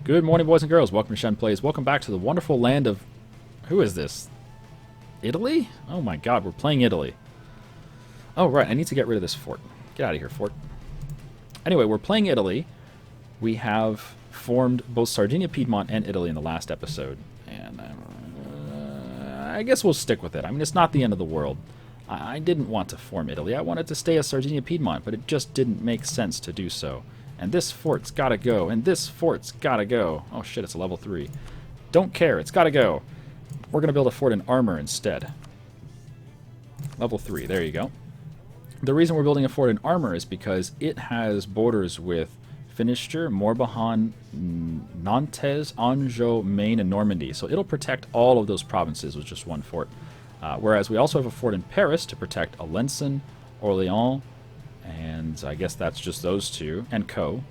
Good morning, boys and girls. Welcome to Shen Plays. Welcome back to the wonderful land of... Who is this? Italy? Oh my god, we're playing Italy. Oh, right, I need to get rid of this fort. Get out of here, fort. Anyway, we're playing Italy. We have formed both Sardinia-Piedmont and Italy in the last episode. And I guess we'll stick with it. I mean, it's not the end of the world. I didn't want to form Italy. I wanted to stay as Sardinia-Piedmont, but it just didn't make sense to do so. And this fort's gotta go. And this fort's gotta go. Oh shit, it's a level 3. Don't care, it's gotta go. We're gonna build a fort in armor instead. Level 3, there you go. The reason we're building a fort in armor is because it has borders with Finistère, Morbihan, Nantes, Anjou, Maine, and Normandy. So it'll protect all of those provinces with just one fort. Whereas we also have a fort in Paris to protect Alençon, Orléans, and I guess that's just those two, and Co.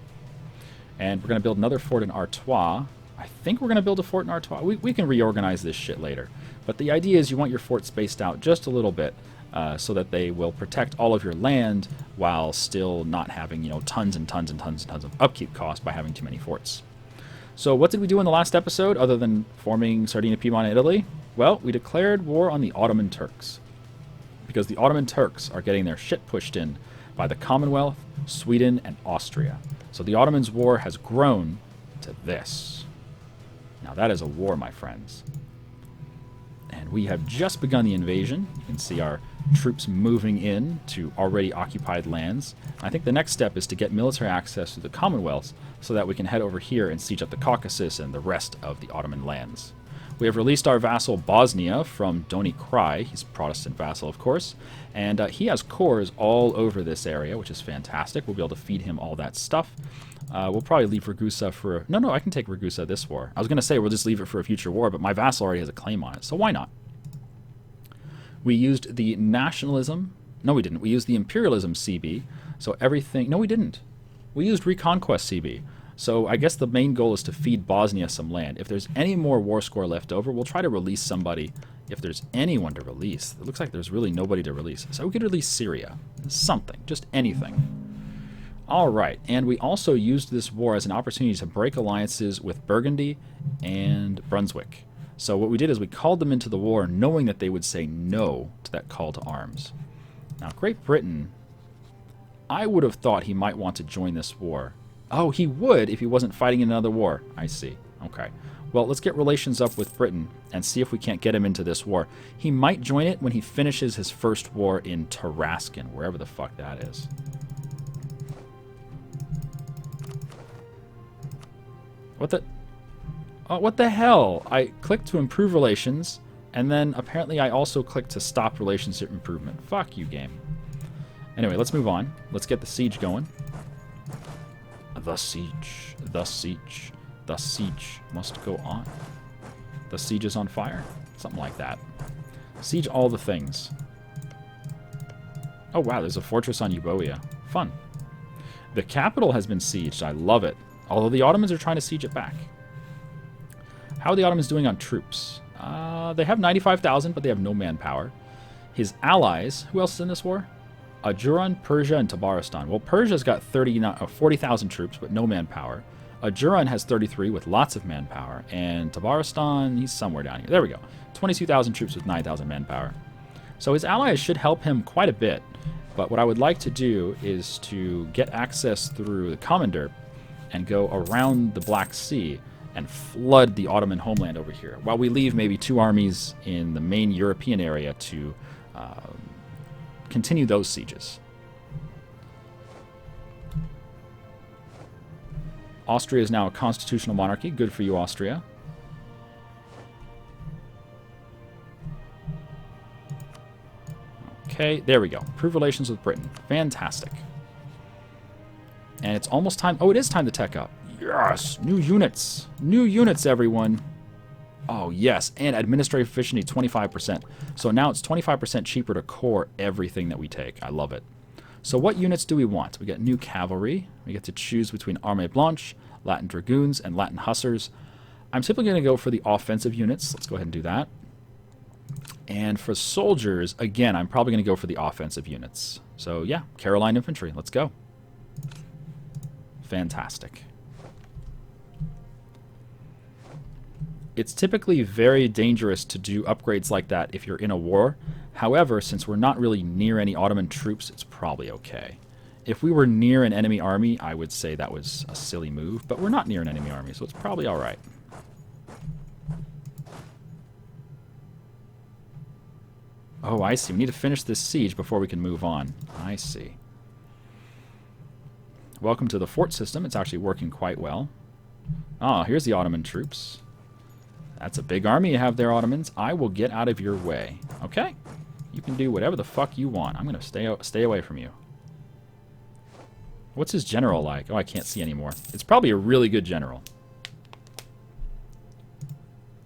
And we're going to build another fort in Artois. I think we're going to build a fort in Artois. We can reorganize this shit later. But the idea is you want your fort spaced out just a little bit so that they will protect all of your land while still not having, you know, tons and tons and tons and tons of upkeep costs by having too many forts. So what did we do in the last episode other than forming Sardinia-Piedmont and Italy? Well, we declared war on the Ottoman Turks. Because the Ottoman Turks are getting their shit pushed in by the Commonwealth, Sweden, and Austria. So the Ottomans' war has grown to this. Now that is a war, my friends. And we have just begun the invasion. You can see our troops moving in to already occupied lands. I think the next step is to get military access to the Commonwealth so that we can head over here and siege up the Caucasus and the rest of the Ottoman lands. We have released our vassal Bosnia from Doni Krai. He's a Protestant vassal, of course. And he has cores all over this area, which is fantastic. We'll be able to feed him all that stuff. We'll probably leave Ragusa for... No, I can take Ragusa this war. I was going to say we'll just leave it for a future war, but my vassal already has a claim on it, so why not? We used the nationalism... No, we didn't. We used the imperialism CB. So everything... No, we didn't. We used Reconquest CB. So I guess the main goal is to feed Bosnia some land. If there's any more war score left over, we'll try to release somebody. If there's anyone to release, it looks like there's really nobody to release. So we could release Syria. Something. Just anything. Alright, and we also used this war as an opportunity to break alliances with Burgundy and Brunswick. So what we did is we called them into the war knowing that they would say no to that call to arms. Now Great Britain, I would have thought he might want to join this war. Oh, he would if he wasn't fighting in another war. I see. Okay. Well, let's get relations up with Britain and see if we can't get him into this war. He might join it when he finishes his first war in Tarascan, wherever the fuck that is. What the... Oh, what the hell? I clicked to improve relations, and then apparently I also clicked to stop relationship improvement. Fuck you, game. Anyway, let's move on. Let's get the siege going. The siege, the siege, the siege must go on. The siege is on fire? Something like that. Siege all the things. Oh wow, there's a fortress on Euboea. Fun. The capital has been sieged. I love it. Although the Ottomans are trying to siege it back. How are the Ottomans doing on troops? They have 95,000, but they have no manpower. His allies, who else is in this war? Ajuran, Persia, and Tabaristan. Well, Persia's got 40,000 troops, but no manpower. Ajuran has 33 with lots of manpower. And Tabaristan, he's somewhere down here. There we go. 22,000 troops with 9,000 manpower. So his allies should help him quite a bit. But what I would like to do is to get access through the Commander and go around the Black Sea and flood the Ottoman homeland over here. While we leave maybe 2 armies in the main European area to... continue those sieges. Austria is now a constitutional monarchy. Good for you, Austria. Okay, there we go. Improve relations with Britain. Fantastic. And it's almost time... Oh, it is time to tech up. Yes! New units! New units, everyone! Oh, yes, and administrative efficiency 25%. So now it's 25% cheaper to core everything that we take. I love it. So what units do we want? We get new cavalry. We get to choose between Armée Blanche, Latin Dragoons, and Latin Hussars. I'm simply going to go for the offensive units. Let's go ahead and do that. And for soldiers, again, I'm probably going to go for the offensive units. So yeah, Caroline Infantry. Let's go. Fantastic. It's typically very dangerous to do upgrades like that if you're in a war. However, since we're not really near any Ottoman troops, it's probably okay. If we were near an enemy army, I would say that was a silly move, but we're not near an enemy army, so it's probably alright. Oh, I see. We need to finish this siege before we can move on. I see. Welcome to the fort system. It's actually working quite well. Ah, here's the Ottoman troops. That's a big army you have there, Ottomans. I will get out of your way. Okay? You can do whatever the fuck you want. I'm going to stay away from you. What's his general like? Oh, I can't see anymore. It's probably a really good general.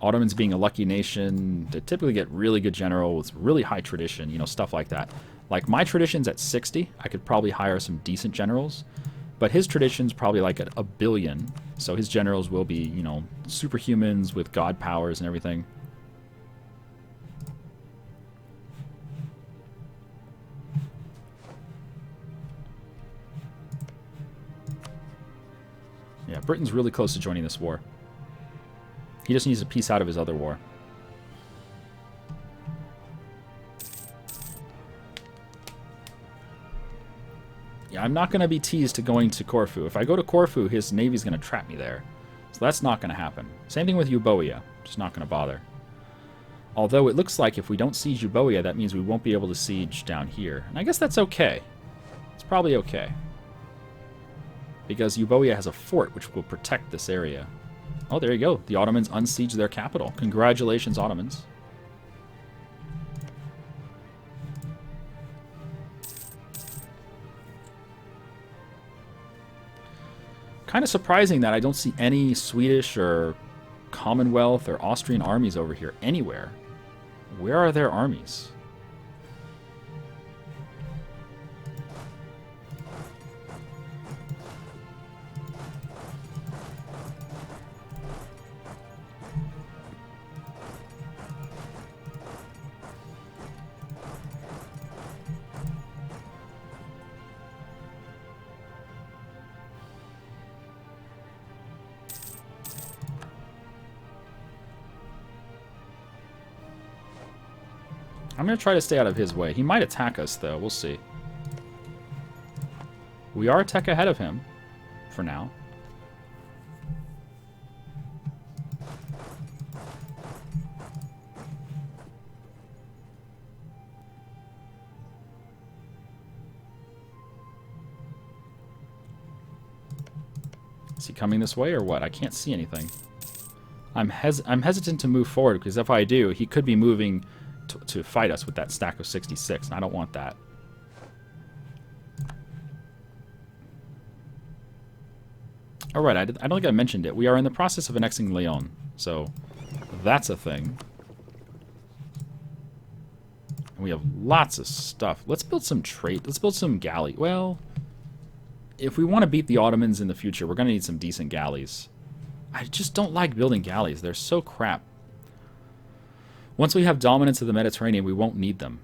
Ottomans being a lucky nation, they typically get really good general with really high tradition, you know, stuff like that. Like, my tradition's at 60. I could probably hire some decent generals. But his tradition's probably like a billion. So his generals will be, you know, superhumans with god powers and everything. Yeah, Britain's really close to joining this war. He just needs to peace out of his other war. Yeah, I'm not going to be teased to going to Corfu. If I go to Corfu, his navy's going to trap me there. So that's not going to happen. Same thing with Euboea. Just not going to bother. Although it looks like if we don't siege Euboea, that means we won't be able to siege down here. And I guess that's okay. It's probably okay. Because Euboea has a fort which will protect this area. Oh, there you go. The Ottomans unsieged their capital. Congratulations, Ottomans. Kind of surprising that I don't see any Swedish or Commonwealth or Austrian armies over here anywhere. Where are their armies? I'm going to try to stay out of his way. He might attack us, though. We'll see. We are a tech ahead of him, for now. Is he coming this way or what? I can't see anything. I'm hesitant to move forward, because if I do, he could be moving to fight us with that stack of 66, and I don't want that. Alright, I don't think I mentioned it. We are in the process of annexing Leon, so that's a thing. And we have lots of stuff. Let's build some trade. Let's build some galley. Well, if we want to beat the Ottomans in the future, we're going to need some decent galleys. I just don't like building galleys. They're so crap. Once we have dominance of the Mediterranean, we won't need them.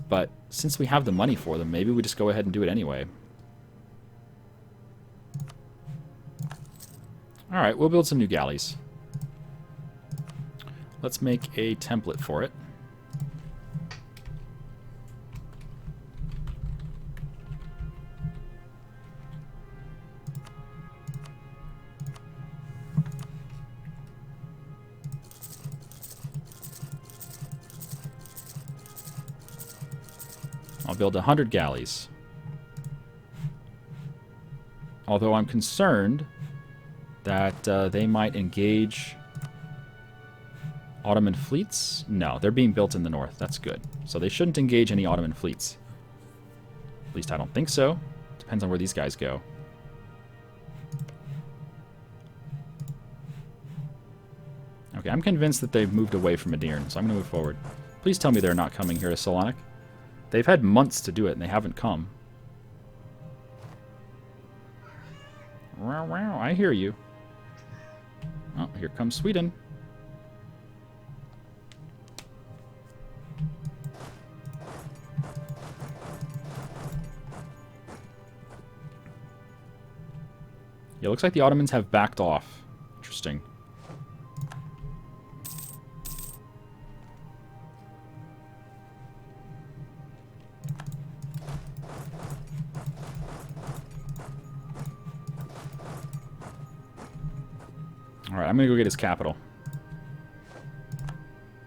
But since we have the money for them, maybe we just go ahead and do it anyway. Alright, we'll build some new galleys. Let's make a template for it. I'll build 100 galleys. Although I'm concerned that they might engage Ottoman fleets. No, they're being built in the north. That's good. So they shouldn't engage any Ottoman fleets. At least I don't think so. Depends on where these guys go. Okay, I'm convinced that they've moved away from Edirne, so I'm going to move forward. Please tell me they're not coming here to Salonik. They've had months to do it, and they haven't come. Wow, wow, I hear you. Oh, here comes Sweden. Yeah, looks like the Ottomans have backed off. Interesting. Alright, I'm going to go get his capital.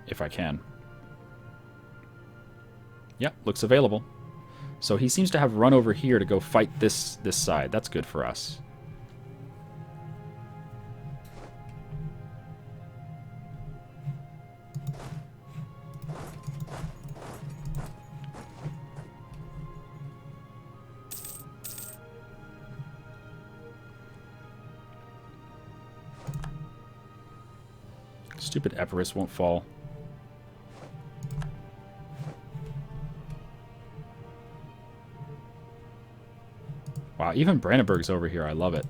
If I can. Yep, looks available. So he seems to have run over here to go fight this side. That's good for us. Stupid Epirus won't fall. Wow, even Brandenburg's over here. I love it.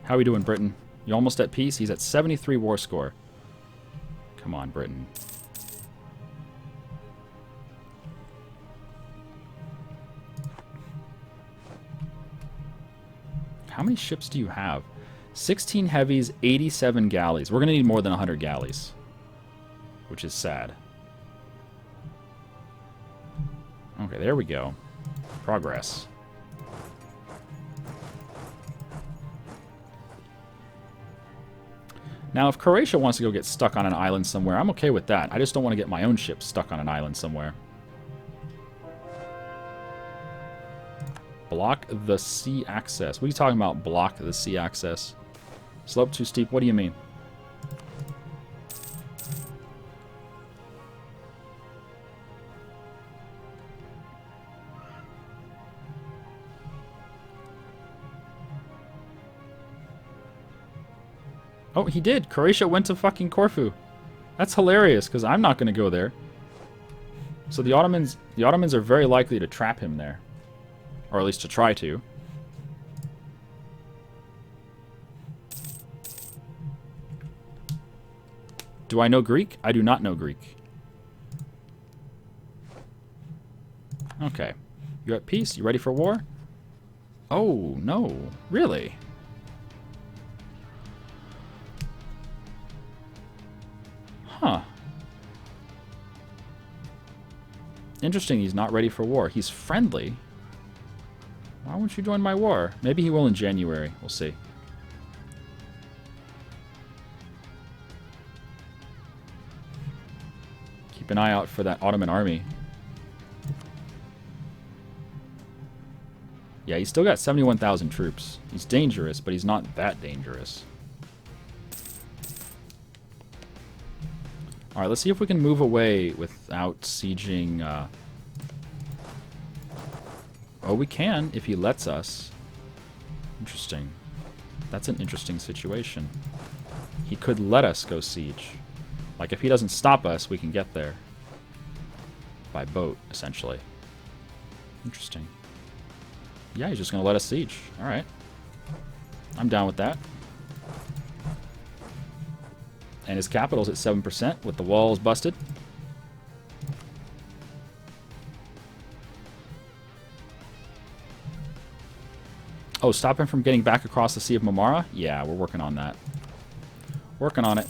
How are we doing, Britain? You almost at peace? He's at 73 war score. Come on, Britain. How many ships do you have? 16 heavies, 87 galleys. We're going to need more than 100 galleys. Which is sad. Okay, there we go. Progress. Now, if Croatia wants to go get stuck on an island somewhere, I'm okay with that. I just don't want to get my own ship stuck on an island somewhere. Block the sea access. What are you talking about, block the sea access? Slope too steep? What do you mean? Oh, he did. Croatia went to fucking Corfu. That's hilarious, because I'm not going to go there. So the Ottomans are very likely to trap him there. Or at least to try to. Do I know Greek? I do not know Greek. Okay. You at peace? You ready for war? Oh, no. Really? Huh. Interesting, he's not ready for war. He's friendly. Why won't you join my war? Maybe he will in January. We'll see. Keep an eye out for that Ottoman army. Yeah, he's still got 71,000 troops. He's dangerous, but he's not that dangerous. Alright, let's see if we can move away without sieging... Oh, we can, if he lets us. Interesting. That's an interesting situation. He could let us go siege. Like, if he doesn't stop us, we can get there. By boat, essentially. Interesting. Yeah, he's just going to let us siege. Alright. I'm down with that. And his capital's at 7% with the walls busted. Oh, stop him from getting back across the Sea of Marmara? Yeah, we're working on that. Working on it.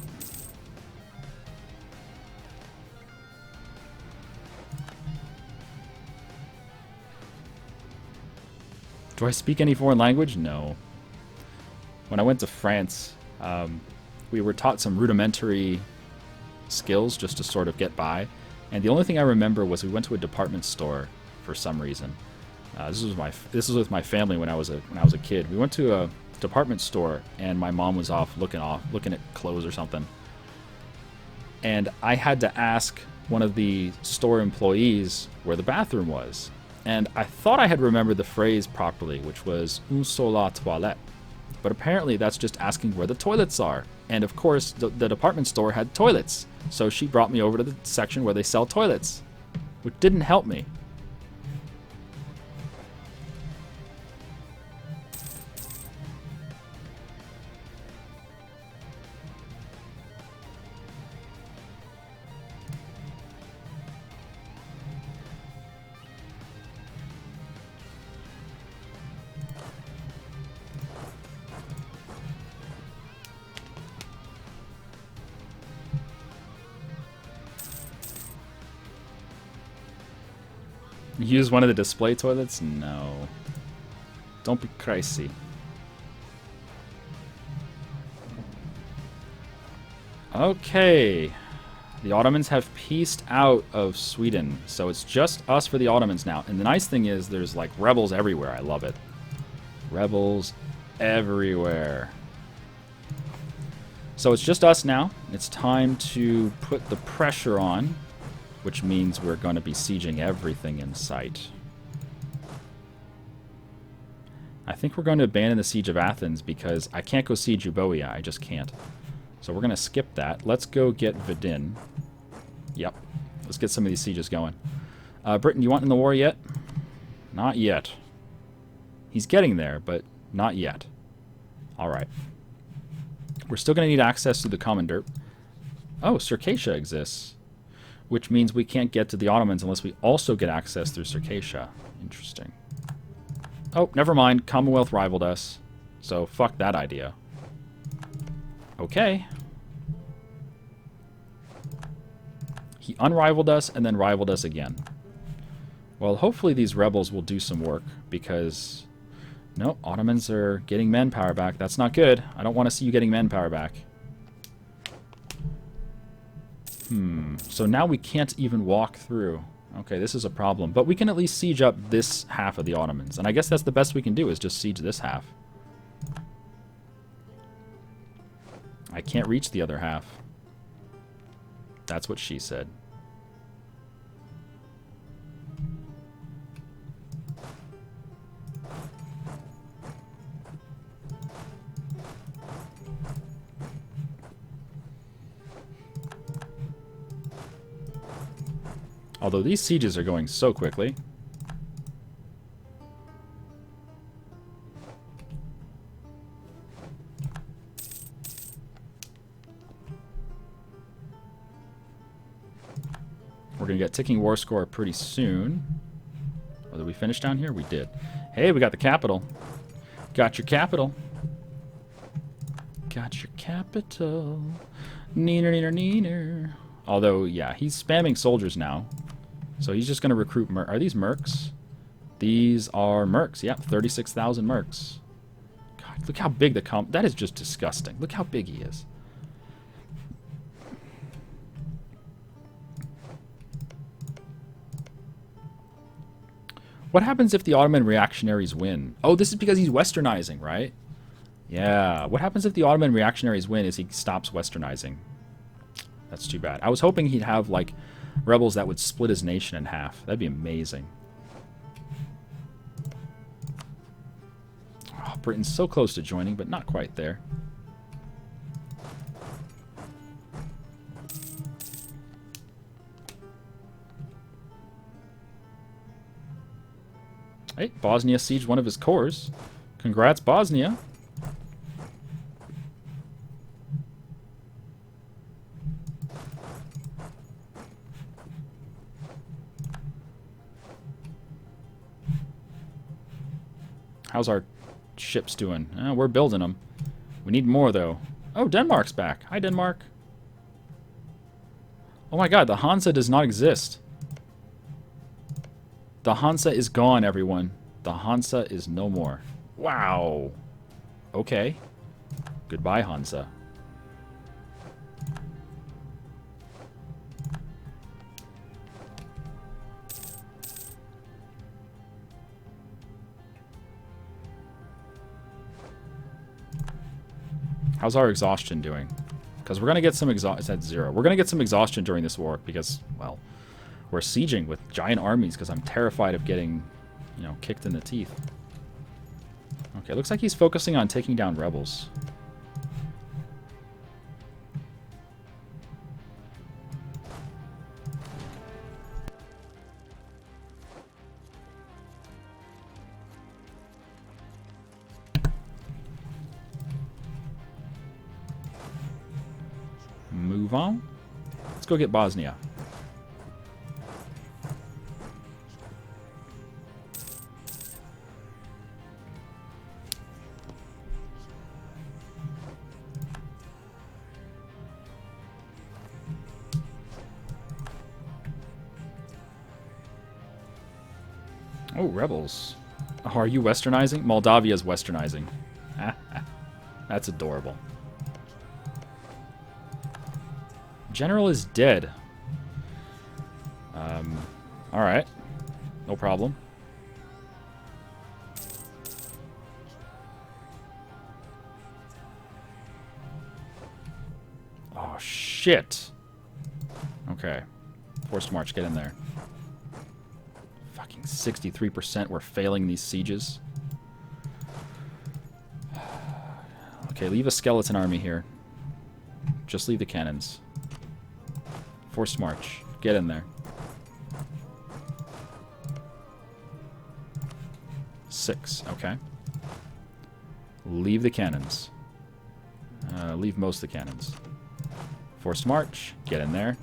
Do I speak any foreign language? No. When I went to France, we were taught some rudimentary skills just to sort of get by. And the only thing I remember was we went to a department store for some reason. This was with my family when I was a kid. We went to a department store and my mom was off looking at clothes or something. And I had to ask one of the store employees where the bathroom was. And I thought I had remembered the phrase properly, which was "un seul la toilette." But apparently that's just asking where the toilets are. And of course, the department store had toilets. So she brought me over to the section where they sell toilets, which didn't help me. Use one of the display toilets? No. Don't be crazy. Okay. The Ottomans have pieced out of Sweden, so it's just us for the Ottomans now. And the nice thing is there's like rebels everywhere. I love it. Rebels everywhere. So it's just us now. It's time to put the pressure on, which means we're going to be sieging everything in sight. I think we're going to abandon the siege of Athens because I can't go siege Euboea. I just can't. So we're going to skip that. Let's go get Vidin. Yep. Let's get some of these sieges going. Britain, you want in the war yet? Not yet. He's getting there, but not yet. Alright. We're still going to need access to the Commandant. Oh, Circassia exists. Which means we can't get to the Ottomans unless we also get access through Circassia. Interesting. Oh, never mind. Commonwealth rivaled us. So, fuck that idea. Okay. He unrivaled us and then rivaled us again. Well, hopefully these rebels will do some work, because... No, Ottomans are getting manpower back. That's not good. I don't want to see you getting manpower back. So now we can't even walk through. Okay, this is a problem. But we can at least siege up this half of the Ottomans. And I guess that's the best we can do, is just siege this half. I can't reach the other half. That's what she said. Although these sieges are going so quickly. We're going to get ticking war score pretty soon. Oh, did we finish down here? We did. Hey, we got the capital. Got your capital. Got your capital. Neener, neener, neener. Although, yeah, he's spamming soldiers now. So he's just going to recruit Are these mercs? These are mercs. Yep, 36,000 mercs. God, look how big the that is just disgusting. Look how big he is. What happens if the Ottoman reactionaries win? Oh, this is because he's westernizing, right? Yeah. What happens if the Ottoman reactionaries win is he stops westernizing? That's too bad. I was hoping he'd have, like, rebels that would split his nation in half. That'd be amazing. Oh, Britain's so close to joining, but not quite there. Hey, Bosnia sieged one of his cores. Congrats, Bosnia. How's our ships doing? We're building them. We need more, though. Oh, Denmark's back. Hi, Denmark. Oh my god, the Hansa does not exist. The Hansa is gone, everyone. The Hansa is no more. Wow. Okay. Goodbye, Hansa. How's our exhaustion doing? Because we're going to get some exhaustion. It's at 0. We're going to get some exhaustion during this war because, well, we're sieging with giant armies because I'm terrified of getting, you know, kicked in the teeth. Okay, looks like he's focusing on taking down rebels. Move on. Let's go get Bosnia. Oh, rebels. Oh, are you westernizing? Moldavia's westernizing. That's adorable. General is dead. Alright. No problem. Oh, shit. Okay. Forced march, get in there. Fucking 63% we're failing these sieges. Okay, leave a skeleton army here. Just leave the cannons. Forced march. Get in there. 6. Okay. Leave the cannons. Leave most of the cannons. Forced march. Get in there.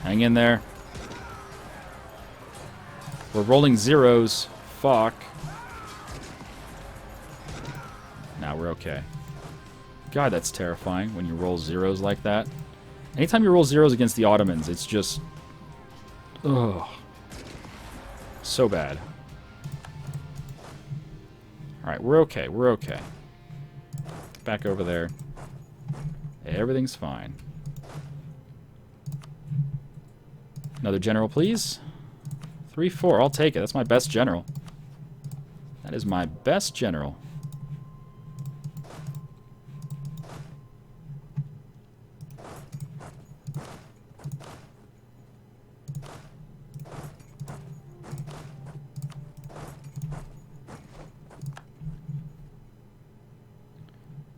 Hang in there. We're rolling zeros. Fuck. Now we're okay. God, that's terrifying when you roll zeros like that. Anytime you roll zeros against the Ottomans, it's just... ugh. So bad. Alright, we're okay. We're okay. Back over there. Everything's fine. Another general, please. 3-4. I'll take it. That's my best general. That is my best general.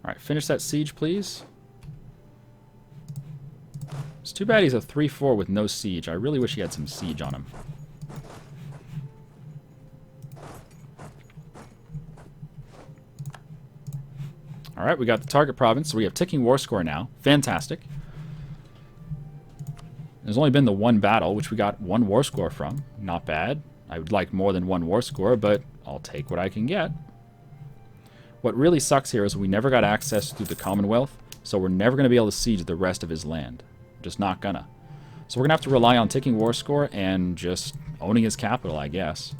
Alright, finish that siege, please. It's too bad he's a 3-4 with no siege. I really wish he had some siege on him. Alright, we got the target province, so we have ticking war score now. Fantastic. There's only been the one battle, which we got 1 war score from. Not bad. I would like more than 1 war score, but I'll take what I can get. What really sucks here is we never got access through the Commonwealth, so we're never going to be able to siege the rest of his land. Just not gonna. So we're going to have to rely on ticking war score and just owning his capital, I guess.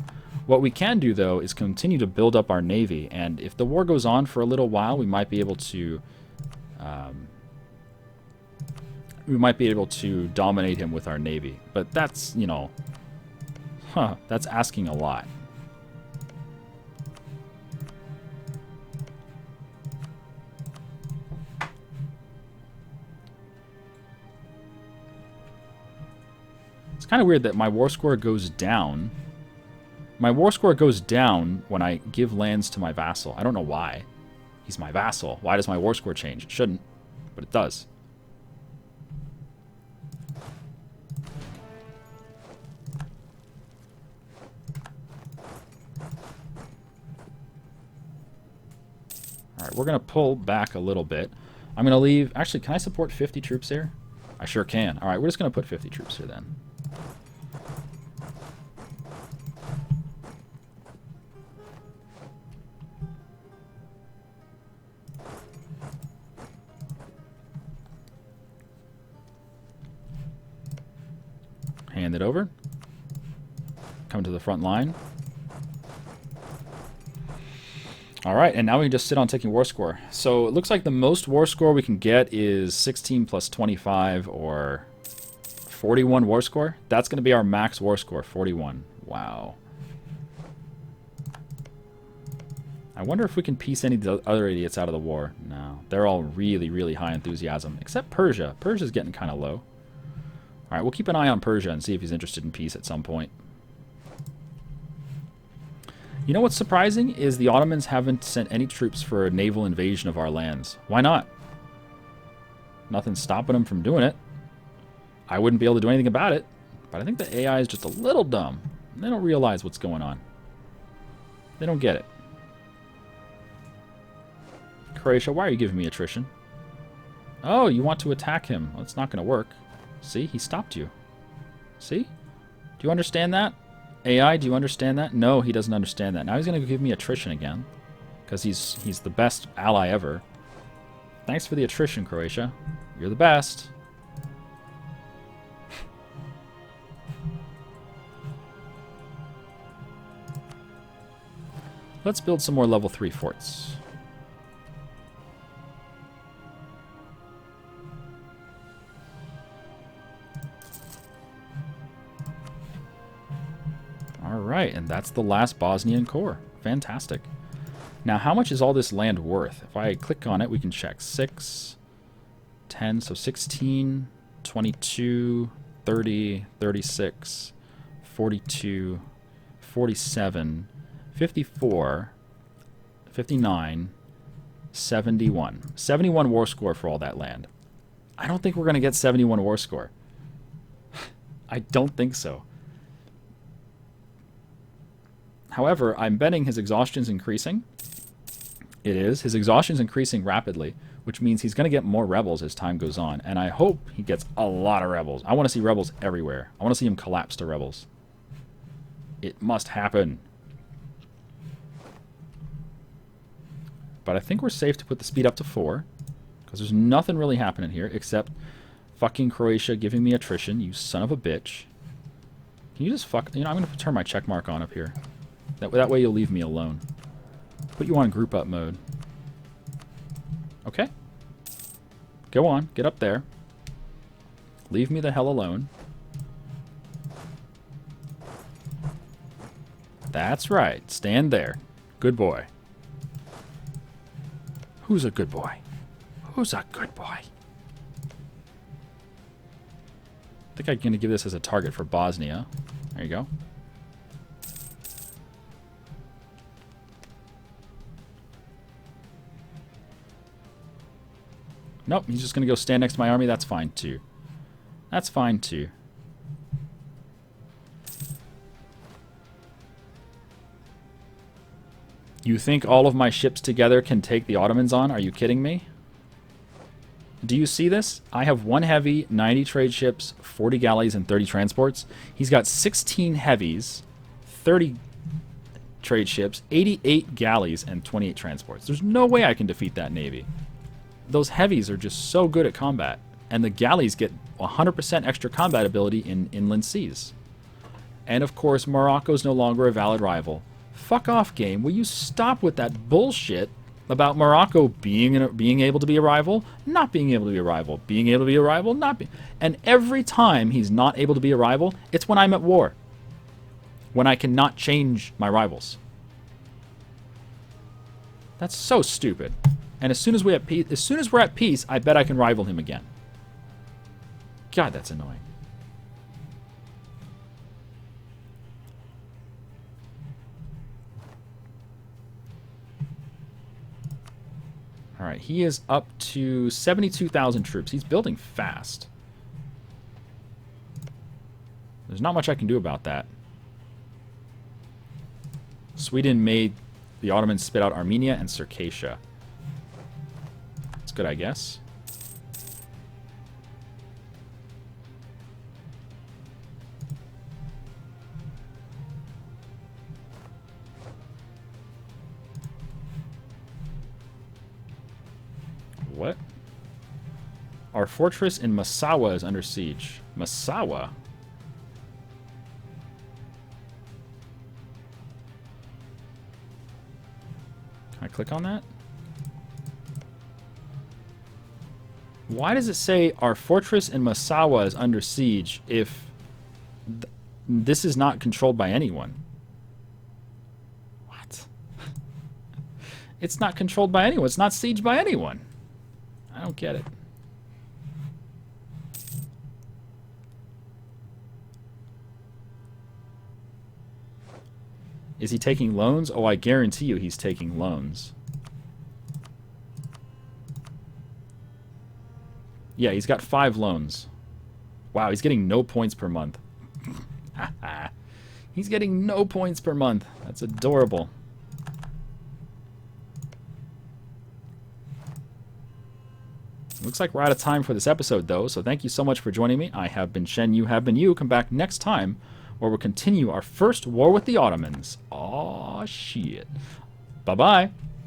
What we can do, though, is continue to build up our navy, and if the war goes on for a little while, we might be able to... dominate him with our navy. But that's, you know... that's asking a lot. It's kind of weird that my war score goes down. My war score goes down when I give lands to my vassal. I don't know why. He's my vassal. Why does my war score change? It shouldn't, but it does. Alright, we're going to pull back a little bit. I'm going to leave... Actually, can I support 50 troops here? I sure can. Alright, we're just going to put 50 troops here then. Hand it over. Come to the front line. Alright, and now we can just sit on ticking war score. So it looks like the most war score we can get is 16 plus 25 or 41 war score. That's going to be our max war score, 41. Wow. I wonder if we can piece any of the other idiots out of the war. No, they're all really, really high enthusiasm. Except Persia. Persia's getting kind of low. Alright, we'll keep an eye on Persia and see if he's interested in peace at some point. You know what's surprising is the Ottomans haven't sent any troops for a naval invasion of our lands. Why not? Nothing's stopping them from doing it. I wouldn't be able to do anything about it, but I think the AI is just a little dumb. They don't realize what's going on. They don't get it. Croatia, why are you giving me attrition? Oh, you want to attack him. Well, it's not going to work. See, he stopped you. See? Do you understand that? AI, do you understand that? No, he doesn't understand that. Now he's going to give me attrition again. Because he's the best ally ever. Thanks for the attrition, Croatia. You're the best. Let's build some more level 3 forts. Alright, and that's the last Bosnian core. Fantastic. Now, how much is all this land worth? If I click on it, we can check. 6, 10, so 16, 22, 30, 36, 42, 47, 54, 59, 71. 71 war score for all that land. I don't think we're going to get 71 war score. I don't think so. However, I'm betting his exhaustion's increasing. It is. His exhaustion's increasing rapidly, which means he's going to get more rebels as time goes on. And I hope he gets a lot of rebels. I want to see rebels everywhere. I want to see him collapse to rebels. It must happen. But I think we're safe to put the speed up to 4. Because there's nothing really happening here except fucking Croatia giving me attrition, you son of a bitch. Can you just fuck... You know, I'm going to turn my check mark on up here. That way you'll leave me alone. Put you on group up mode. Okay. Go on. Get up there. Leave me the hell alone. That's right. Stand there. Good boy. Who's a good boy? Who's a good boy? I think I'm going to give this as a target for Bosnia. There you go. Nope, he's just going to go stand next to my army. That's fine, too. That's fine, too. You think all of my ships together can take the Ottomans on? Are you kidding me? Do you see this? I have 1 heavy, 90 trade ships, 40 galleys, and 30 transports. He's got 16 heavies, 30 trade ships, 88 galleys, and 28 transports. There's no way I can defeat that navy. Those heavies are just so good at combat. And the galleys get 100% extra combat ability in inland seas. And of course, Morocco's no longer a valid rival. Fuck off, game. Will you stop with that bullshit about Morocco being able to be a rival, not being able to be a rival, being able to be a rival, not being... And every time he's not able to be a rival, it's when I'm at war. When I cannot change my rivals. That's so stupid. And as soon as we're at peace, I bet I can rival him again. God, that's annoying. Alright, he is up to 72,000 troops. He's building fast. There's not much I can do about that. Sweden made the Ottomans spit out Armenia and Circassia. That's good, I guess. What? Our fortress in Massawa is under siege. Massawa? Can I click on that? Why does it say our fortress in Massawa is under siege if this is not controlled by anyone? What? It's not controlled by anyone. It's not sieged by anyone. I don't get it. Is he taking loans? Oh, I guarantee you he's taking loans. Yeah, he's got 5 loans. Wow, he's getting no points per month. He's getting no points per month. That's adorable. Looks like we're out of time for this episode, though, so thank you so much for joining me. I have been Shen, you have been you. Come back next time, where we'll continue our first war with the Ottomans. Aw, shit. Bye-bye.